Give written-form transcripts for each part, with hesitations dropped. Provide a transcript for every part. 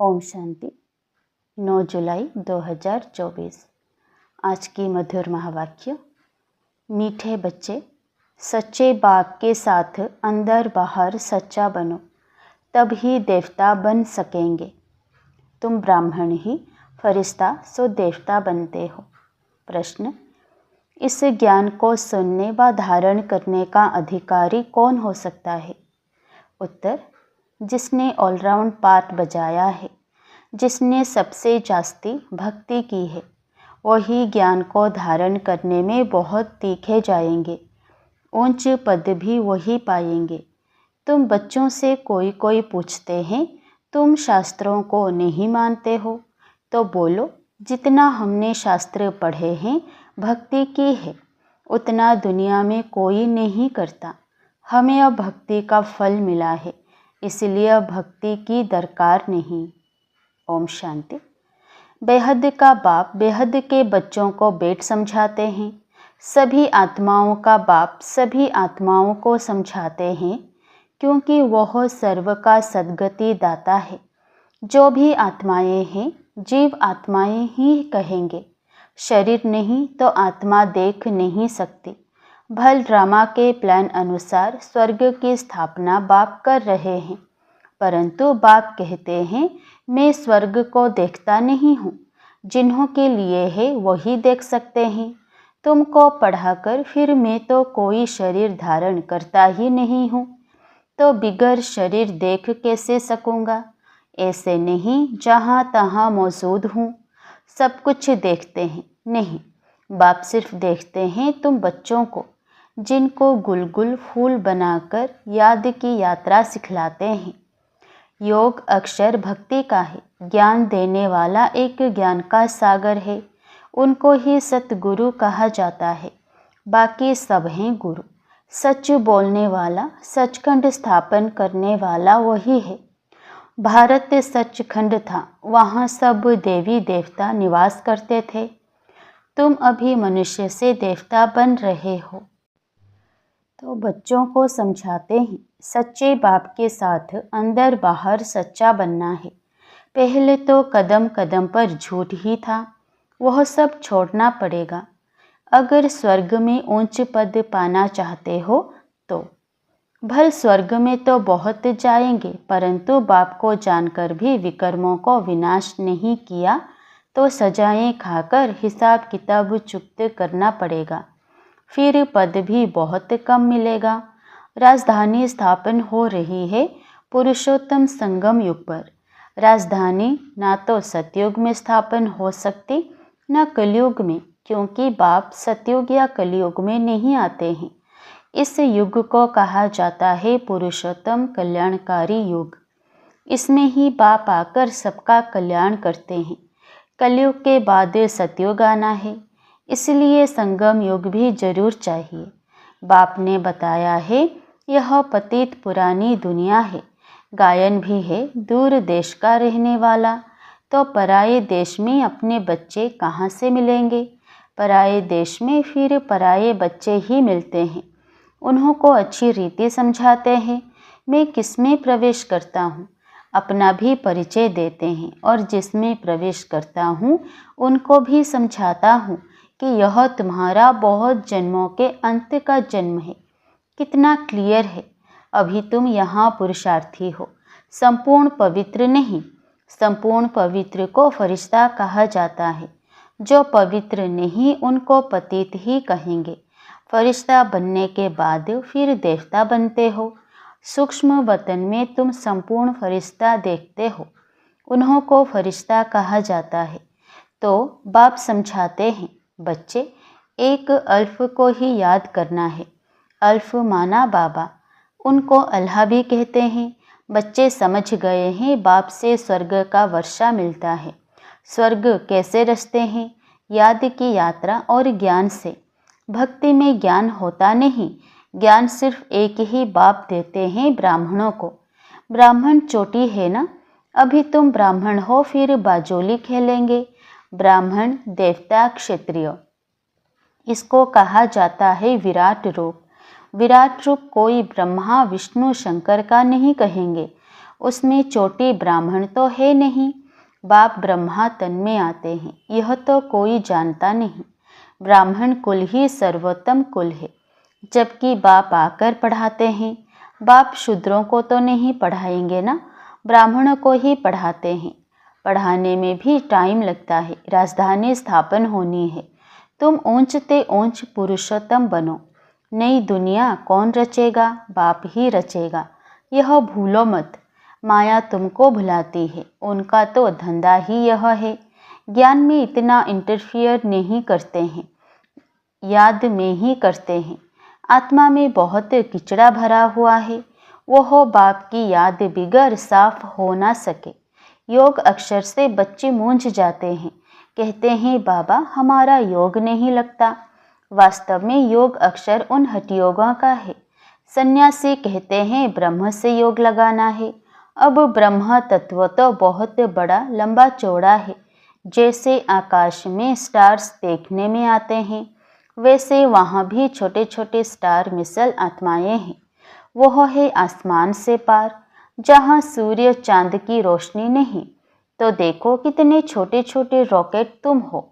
ओम शांति। 9 जुलाई 2024। आज की मधुर महावाक्य। मीठे बच्चे, सच्चे बाप के साथ अंदर बाहर सच्चा बनो, तब ही देवता बन सकेंगे। तुम ब्राह्मण ही फरिश्ता सो देवता बनते हो। प्रश्न, इस ज्ञान को सुनने व धारण करने का अधिकारी कौन हो सकता है? उत्तर, जिसने ऑलराउंड पार्ट बजाया है, जिसने सबसे जास्ती भक्ति की है, वही ज्ञान को धारण करने में बहुत तीखे जाएंगे, ऊंच पद भी वही पाएंगे। तुम बच्चों से कोई पूछते हैं, तुम शास्त्रों को नहीं मानते हो? तो बोलो, जितना हमने शास्त्र पढ़े हैं, भक्ति की है, उतना दुनिया में कोई नहीं करता। हमें अब भक्ति का फल मिला है, इसलिए अब भक्ति की दरकार नहीं। ओम शांति। बेहद का बाप बेहद के बच्चों को बेट समझाते हैं। सभी आत्माओं का बाप सभी आत्माओं को समझाते हैं, क्योंकि वह सर्व का सद्गति दाता है। जो भी आत्माएं हैं, जीव आत्माएं ही कहेंगे। शरीर नहीं तो आत्मा देख नहीं सकती। भल ड्रामा के प्लान अनुसार स्वर्ग की स्थापना बाप कर रहे हैं, परंतु बाप कहते हैं, मैं स्वर्ग को देखता नहीं हूँ। जिन्हों के लिए है वही देख सकते हैं। तुमको पढ़ाकर फिर मैं तो कोई शरीर धारण करता ही नहीं हूँ, तो बिगर शरीर देख कैसे सकूँगा? ऐसे नहीं जहाँ तहाँ मौजूद हूँ, सब कुछ देखते हैं। नहीं, बाप सिर्फ देखते हैं तुम बच्चों को, जिनको गुलगुल फूल बनाकर याद की यात्रा सिखलाते हैं। योग अक्षर भक्ति का है, ज्ञान देने वाला एक ज्ञान का सागर है, उनको ही सतगुरु कहा जाता है। बाकी सब हैं गुरु। सच बोलने वाला, सचखंड स्थापन करने वाला वही है। भारत सचखंड था, वहाँ सब देवी देवता निवास करते थे। तुम अभी मनुष्य से देवता बन रहे हो। तो बच्चों को समझाते हैं, सच्चे बाप के साथ अंदर बाहर सच्चा बनना है। पहले तो कदम कदम पर झूठ ही था, वह सब छोड़ना पड़ेगा। अगर स्वर्ग में ऊंच पद पाना चाहते हो तो भल स्वर्ग में तो बहुत जाएंगे, परंतु बाप को जानकर भी विकर्मों को विनाश नहीं किया तो सजाएं खाकर हिसाब किताब चुकते करना पड़ेगा। फिर पद भी बहुत कम मिलेगा। राजधानी स्थापन हो रही है पुरुषोत्तम संगम युग पर। राजधानी ना तो सतयुग में स्थापन हो सकती, न कलयुग में, क्योंकि बाप सतयुग या कलयुग में नहीं आते हैं। इस युग को कहा जाता है पुरुषोत्तम कल्याणकारी युग। इसमें ही बाप आकर सबका कल्याण करते हैं। कलयुग के बाद सतयुग आना है, इसलिए संगम युग भी जरूर चाहिए। बाप ने बताया है, यह पतित पुरानी दुनिया है। गायन भी है, दूर देश का रहने वाला। तो पराये देश में अपने बच्चे कहाँ से मिलेंगे? पराये देश में फिर पराये बच्चे ही मिलते हैं। उन्हों को अच्छी रीति समझाते हैं। मैं किसमें प्रवेश करता हूँ, अपना भी परिचय देते हैं, और जिसमें प्रवेश करता हूँ उनको भी समझाता हूँ कि यह तुम्हारा बहुत जन्मों के अंत का जन्म है। कितना क्लियर है। अभी तुम यहाँ पुरुषार्थी हो, संपूर्ण पवित्र नहीं। संपूर्ण पवित्र को फरिश्ता कहा जाता है। जो पवित्र नहीं उनको पतित ही कहेंगे। फरिश्ता बनने के बाद फिर देवता बनते हो। सूक्ष्म वतन में तुम संपूर्ण फरिश्ता देखते हो, उन्हों को फरिश्ता कहा जाता है। तो बाप समझाते हैं, बच्चे, एक अल्फ को ही याद करना है। अल्फ माना बाबा, उनको अल्लाह भी कहते हैं। बच्चे समझ गए हैं, बाप से स्वर्ग का वर्षा मिलता है। स्वर्ग कैसे रचते हैं? याद की यात्रा और ज्ञान से। भक्ति में ज्ञान होता नहीं, ज्ञान सिर्फ एक ही बाप देते हैं, ब्राह्मणों को। ब्राह्मण चोटी है ना, अभी तुम ब्राह्मण हो, फिर बाजोली खेलेंगे। ब्राह्मण देवता क्षत्रिय, इसको कहा जाता है विराट रूप। विराट रूप कोई ब्रह्मा विष्णु शंकर का नहीं कहेंगे, उसमें चोटी ब्राह्मण तो है नहीं, बाप ब्रह्मा तन में आते हैं, यह तो कोई जानता नहीं। ब्राह्मण कुल ही सर्वोत्तम कुल है, जबकि बाप आकर पढ़ाते हैं। बाप शूद्रों को तो नहीं पढ़ाएंगे ना, ब्राह्मणों को ही पढ़ाते हैं। पढ़ाने में भी टाइम लगता है, राजधानी स्थापन होनी है। तुम ऊंचते ऊंच पुरुषोत्तम बनो। नई दुनिया कौन रचेगा? बाप ही रचेगा, यह भूलो मत। माया तुमको भुलाती है, उनका तो धंधा ही यह है। ज्ञान में इतना इंटरफियर नहीं करते हैं, याद में ही करते हैं। आत्मा में बहुत किचड़ा भरा हुआ है, वह बाप की याद बिगर साफ हो ना सके। योग अक्षर से बच्चे मूंझ जाते हैं, कहते हैं बाबा हमारा योग नहीं लगता। वास्तव में योग अक्षर उन हठयोगों का है। सन्यासी कहते हैं ब्रह्म से योग लगाना है। अब ब्रह्म तत्व तो बहुत बड़ा लंबा चौड़ा है। जैसे आकाश में स्टार्स देखने में आते हैं, वैसे वहाँ भी छोटे छोटे स्टार मिसल आत्माएं हैं। वह है आसमान से पार, जहाँ सूर्य चांद की रोशनी नहीं। तो देखो कितने छोटे छोटे रॉकेट तुम हो।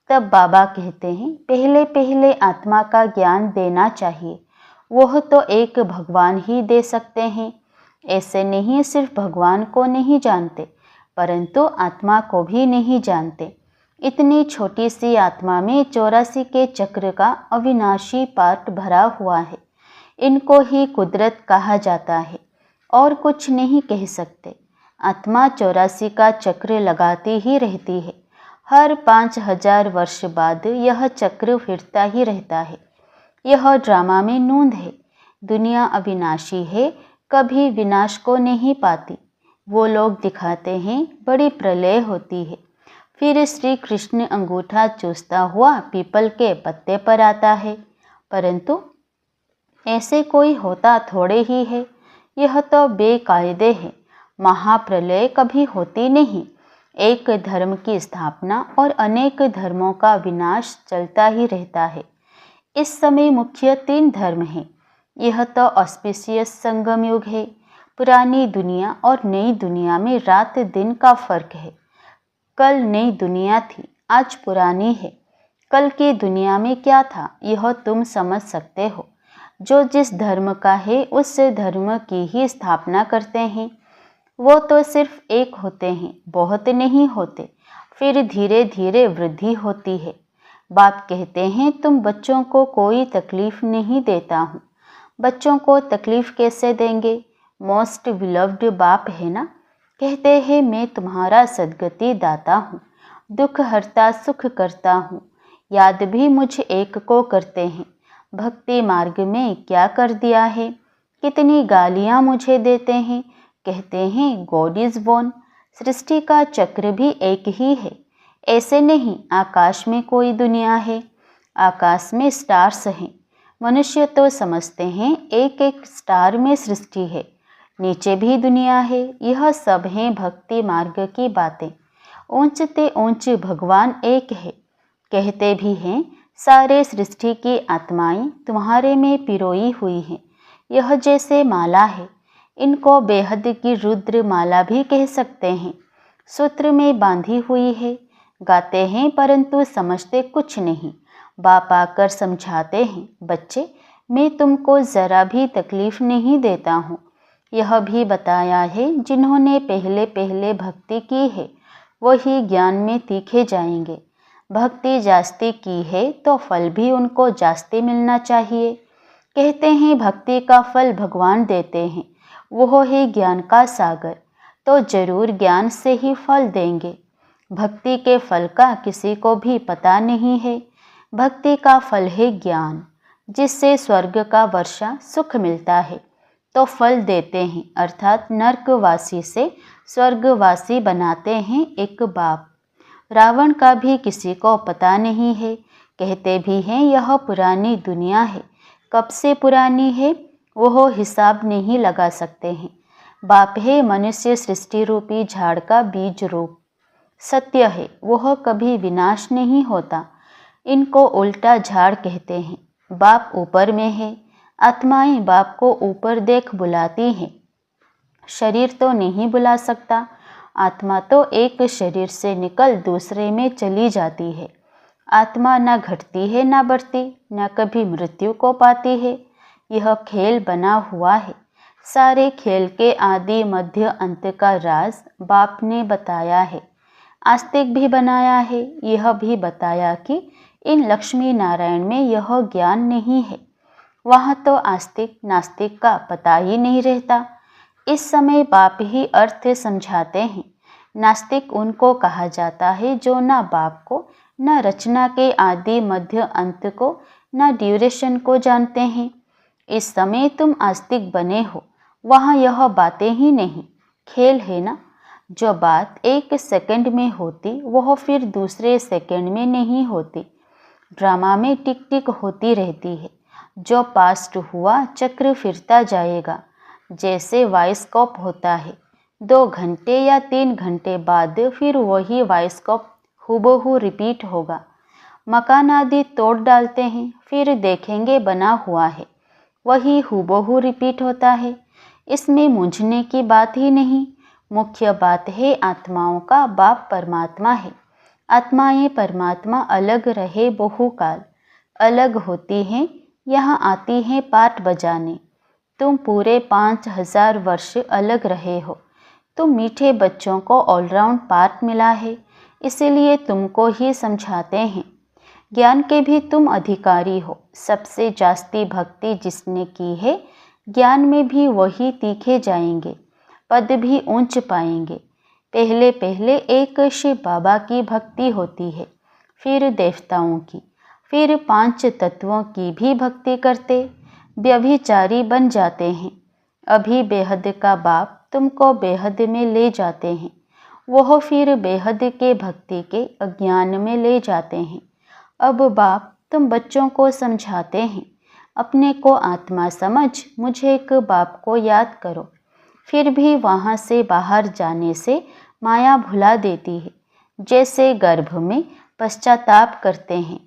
तब बाबा कहते हैं पहले पहले आत्मा का ज्ञान देना चाहिए, वह तो एक भगवान ही दे सकते हैं। ऐसे नहीं सिर्फ भगवान को नहीं जानते, परंतु आत्मा को भी नहीं जानते। इतनी छोटी सी आत्मा में 84 के चक्र का अविनाशी पार्ट भरा हुआ है। इनको ही कुदरत कहा जाता है, और कुछ नहीं कह सकते। आत्मा 84 का चक्र लगाती ही रहती है। हर 5000 वर्ष बाद यह चक्र फिरता ही रहता है। यह ड्रामा में नूंद है। दुनिया अविनाशी है, कभी विनाश को नहीं पाती। वो लोग दिखाते हैं बड़ी प्रलय होती है, फिर श्री कृष्ण अंगूठा चूसता हुआ पीपल के पत्ते पर आता है, परंतु ऐसे कोई होता थोड़े ही है। यह तो बेकायदे है। महाप्रलय कभी होती नहीं। एक धर्म की स्थापना और अनेक धर्मों का विनाश चलता ही रहता है। इस समय मुख्य 3 धर्म हैं। यह तो ऑस्पिशियस संगम युग है। पुरानी दुनिया और नई दुनिया में रात दिन का फर्क है। कल नई दुनिया थी, आज पुरानी है। कल की दुनिया में क्या था, यह तुम समझ सकते हो। जो जिस धर्म का है उस धर्म की ही स्थापना करते हैं। वो तो सिर्फ एक होते हैं, बहुत नहीं होते। फिर धीरे धीरे वृद्धि होती है। बाप कहते हैं तुम बच्चों को कोई तकलीफ नहीं देता हूँ। बच्चों को तकलीफ कैसे देंगे? मोस्ट बिलव्ड बाप है ना। कहते हैं मैं तुम्हारा सद्गति दाता हूँ, दुख हरता सुख करता हूँ। याद भी मुझ एक को करते हैं। भक्ति मार्ग में क्या कर दिया है, कितनी गालियाँ मुझे देते हैं। कहते हैं गॉड इज वन। सृष्टि का चक्र भी एक ही है। ऐसे नहीं आकाश में कोई दुनिया है, आकाश में स्टार्स हैं। मनुष्य तो समझते हैं एक एक स्टार में सृष्टि है, नीचे भी दुनिया है। यह सब हैं भक्ति मार्ग की बातें। ऊंचते ऊंच भगवान एक है। कहते भी हैं सारे सृष्टि की आत्माएं तुम्हारे में पिरोई हुई हैं। यह जैसे माला है, इनको बेहद की रुद्र माला भी कह सकते हैं। सूत्र में बांधी हुई है। गाते हैं परंतु समझते कुछ नहीं। बाप आकर समझाते हैं बच्चे मैं तुमको ज़रा भी तकलीफ नहीं देता हूँ। यह भी बताया है जिन्होंने पहले पहले भक्ति की है वही ज्ञान में तीखे जाएंगे। भक्ति जास्ती की है तो फल भी उनको जास्ती मिलना चाहिए। कहते हैं भक्ति का फल भगवान देते हैं, वो है ज्ञान का सागर, तो जरूर ज्ञान से ही फल देंगे। भक्ति के फल का किसी को भी पता नहीं है। भक्ति का फल है ज्ञान, जिससे स्वर्ग का वर्षा सुख मिलता है। तो फल देते हैं, अर्थात नरकवासी से स्वर्गवासी बनाते हैं एक बाप। रावण का भी किसी को पता नहीं है। कहते भी हैं यह पुरानी दुनिया है। कब से पुरानी है वह हिसाब नहीं लगा सकते हैं। बाप है मनुष्य सृष्टि रूपी झाड़ का बीज रूप। सत्य है वह कभी विनाश नहीं होता। इनको उल्टा झाड़ कहते हैं। बाप ऊपर में है, आत्माएं बाप को ऊपर देख बुलाती हैं। शरीर तो नहीं बुला सकता। आत्मा तो एक शरीर से निकल दूसरे में चली जाती है। आत्मा न घटती है न बढ़ती, न कभी मृत्यु को पाती है। यह खेल बना हुआ है। सारे खेल के आदि मध्य अंत का राज बाप ने बताया है। आस्तिक भी बनाया है। यह भी बताया कि इन लक्ष्मी नारायण में यह ज्ञान नहीं है। वहाँ तो आस्तिक नास्तिक का पता ही नहीं रहता। इस समय बाप ही अर्थ समझाते हैं। नास्तिक उनको कहा जाता है जो न बाप को, न रचना के आदि मध्य अंत को, न ड्यूरेशन को जानते हैं। इस समय तुम आस्तिक बने हो। वहाँ यह बातें ही नहीं, खेल है ना। जो बात एक सेकंड में होती वह फिर दूसरे सेकंड में नहीं होती। ड्रामा में टिक टिक होती रहती है। जो पास्ट हुआ चक्र फिरता जाएगा। जैसे वाइस्कोप होता है, 2 घंटे या 3 घंटे बाद फिर वही वाइस्कोप हूबहू रिपीट होगा। मकान आदि तोड़ डालते हैं, फिर देखेंगे बना हुआ है, वही हूबहू रिपीट होता है। इसमें मूंझने की बात ही नहीं। मुख्य बात है आत्माओं का बाप परमात्मा है। आत्माएं परमात्मा अलग रहे बहुकाल, अलग होती हैं, यहाँ आती हैं पाठ बजाने। तुम पूरे 5000 वर्ष अलग रहे हो। तुम मीठे बच्चों को ऑलराउंड पाठ मिला है, इसीलिए तुमको ही समझाते हैं। ज्ञान के भी तुम अधिकारी हो। सबसे जास्ती भक्ति जिसने की है, ज्ञान में भी वही तीखे जाएंगे, पद भी ऊंच पाएंगे। पहले पहले एक शिव बाबा की भक्ति होती है, फिर देवताओं की, फिर 5 तत्वों की भी भक्ति करते व्यभिचारी बन जाते हैं। अभी बेहद का बाप तुमको बेहद में ले जाते हैं। वह फिर बेहद के भक्ति के अज्ञान में ले जाते हैं। अब बाप तुम बच्चों को समझाते हैं, अपने को आत्मा समझ मुझे एक बाप को याद करो। फिर भी वहाँ से बाहर जाने से माया भुला देती है। जैसे गर्भ में पश्चाताप करते हैं,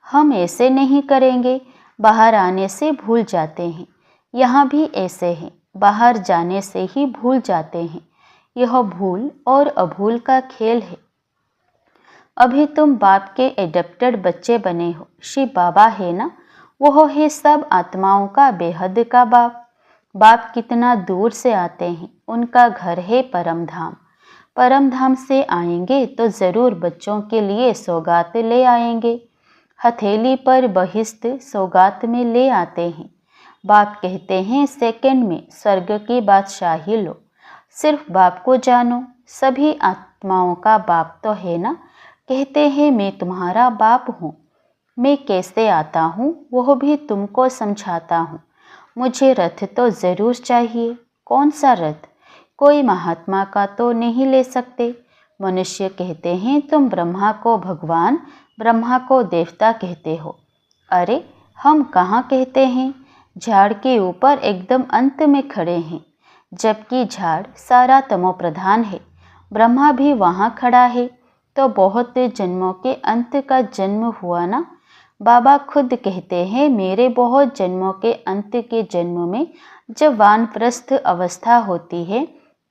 हम ऐसे नहीं करेंगे, बाहर आने से भूल जाते हैं। यहाँ भी ऐसे हैं, बाहर जाने से ही भूल जाते हैं। यह भूल और अभूल का खेल है। अभी तुम बाप के एडप्टेड बच्चे बने हो। शिव बाबा है ना, वह है सब आत्माओं का बेहद का बाप। बाप कितना दूर से आते हैं, उनका घर है परम धाम। परम धाम से आएंगे तो ज़रूर बच्चों के लिए सौगात ले आएंगे। हथेली पर बहिश्त सौगात में ले आते हैं। बाप कहते हैं सेकंड में स्वर्ग की बादशाही लो। सिर्फ बाप को जानो। सभी आत्माओं का बाप तो है ना। कहते हैं मैं तुम्हारा बाप हूँ। मैं कैसे आता हूँ वह भी तुमको समझाता हूँ। मुझे रथ तो ज़रूर चाहिए। कौन सा रथ? कोई महात्मा का तो नहीं ले सकते। मनुष्य कहते हैं तुम ब्रह्मा को भगवान, ब्रह्मा को देवता कहते हो। अरे हम कहाँ कहते हैं। झाड़ के ऊपर एकदम अंत में खड़े हैं, जबकि झाड़ सारा तमोप्रधान है। ब्रह्मा भी वहाँ खड़ा है, तो बहुत जन्मों के अंत का जन्म हुआ ना। बाबा खुद कहते हैं मेरे बहुत जन्मों के अंत के जन्म में जब वानप्रस्थ अवस्था होती है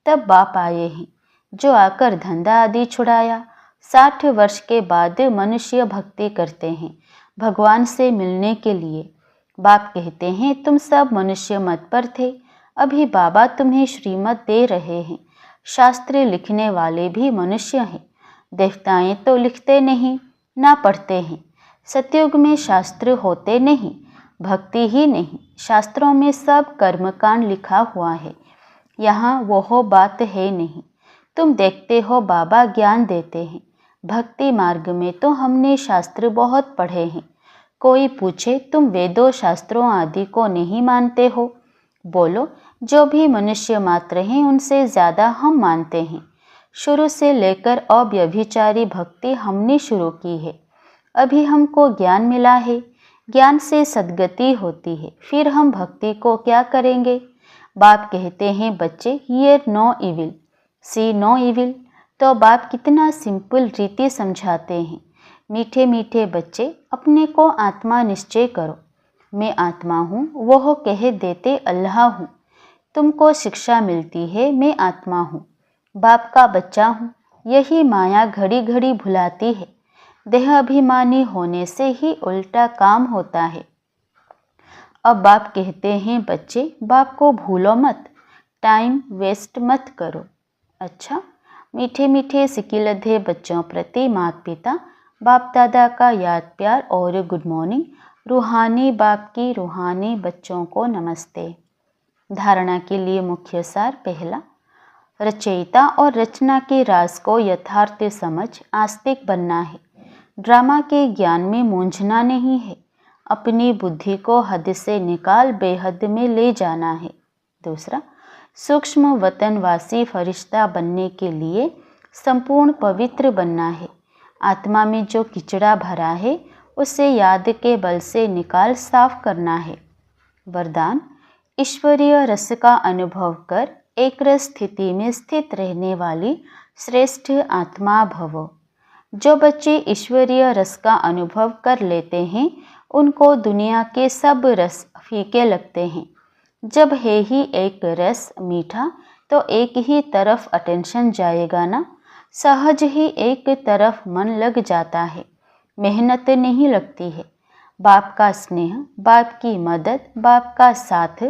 तब बाप आए हैं, जो आकर धंधा आदि छुड़ाया। 60 वर्ष के बाद मनुष्य भक्ति करते हैं भगवान से मिलने के लिए। बाप कहते हैं तुम सब मनुष्य मत पर थे, अभी बाबा तुम्हें श्रीमत दे रहे हैं। शास्त्र लिखने वाले भी मनुष्य हैं। देवताएं तो लिखते नहीं, ना पढ़ते हैं। सतयुग में शास्त्र होते नहीं, भक्ति ही नहीं। शास्त्रों में सब कर्मकांड लिखा हुआ है। यहाँ वह बात है नहीं। तुम देखते हो बाबा ज्ञान देते हैं। भक्ति मार्ग में तो हमने शास्त्र बहुत पढ़े हैं। कोई पूछे तुम वेदों शास्त्रों आदि को नहीं मानते हो? बोलो जो भी मनुष्य मात्र हैं उनसे ज़्यादा हम मानते हैं। शुरू से लेकर अव्यभिचारी भक्ति हमने शुरू की है। अभी हमको ज्ञान मिला है। ज्ञान से सद्गति होती है। फिर हम भक्ति को क्या करेंगे? बाप कहते हैं बच्चे hear no evil, see no evil. तो बाप कितना सिंपल रीति समझाते हैं। मीठे मीठे बच्चे अपने को आत्मा निश्चय करो। मैं आत्मा हूँ, वह कह देते अल्लाह हूँ। तुमको शिक्षा मिलती है, मैं आत्मा हूँ, बाप का बच्चा हूँ। यही माया घड़ी घड़ी भुलाती है। देह अभिमानी होने से ही उल्टा काम होता है। अब बाप कहते हैं, बच्चे बाप को भूलो मत, टाइम वेस्ट मत करो। अच्छा, मीठे मीठे सिकिलधे बच्चों प्रति माता पिता बाप दादा का याद प्यार और गुड मॉर्निंग। रूहानी बाप की रूहानी बच्चों को नमस्ते। धारणा के लिए मुख्य सार। पहला, रचयिता और रचना के राज को यथार्थ समझ आस्तिक बनना है। ड्रामा के ज्ञान में मूंझना नहीं है। अपनी बुद्धि को हद से निकाल बेहद में ले जाना है। दूसरा, सूक्ष्म वतनवासी फरिश्ता बनने के लिए संपूर्ण पवित्र बनना है। आत्मा में जो किचड़ा भरा है उसे याद के बल से निकाल साफ करना है। वरदान, ईश्वरीय रस का अनुभव कर एक रस स्थिति में स्थित रहने वाली श्रेष्ठ आत्मा भवो। जो बच्चे ईश्वरीय रस का अनुभव कर लेते हैं उनको दुनिया के सब रस फीके लगते हैं। जब है ही एक रस मीठा तो एक ही तरफ अटेंशन जाएगा ना। सहज ही एक तरफ मन लग जाता है, मेहनत नहीं लगती है। बाप का स्नेह, बाप की मदद, बाप का साथ,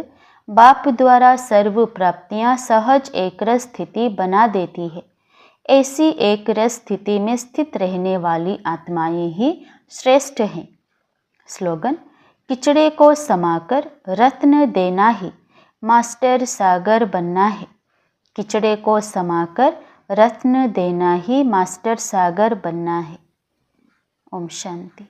बाप द्वारा सर्व प्राप्तियां सहज एक रस स्थिति बना देती है। ऐसी एक रस स्थिति में स्थित रहने वाली आत्माएं ही श्रेष्ठ हैं। स्लोगन, किचड़े को समाकर रत्न देना ही मास्टर सागर बनना है। किचड़े को समाकर रत्न देना ही मास्टर सागर बनना है। ओम शांति।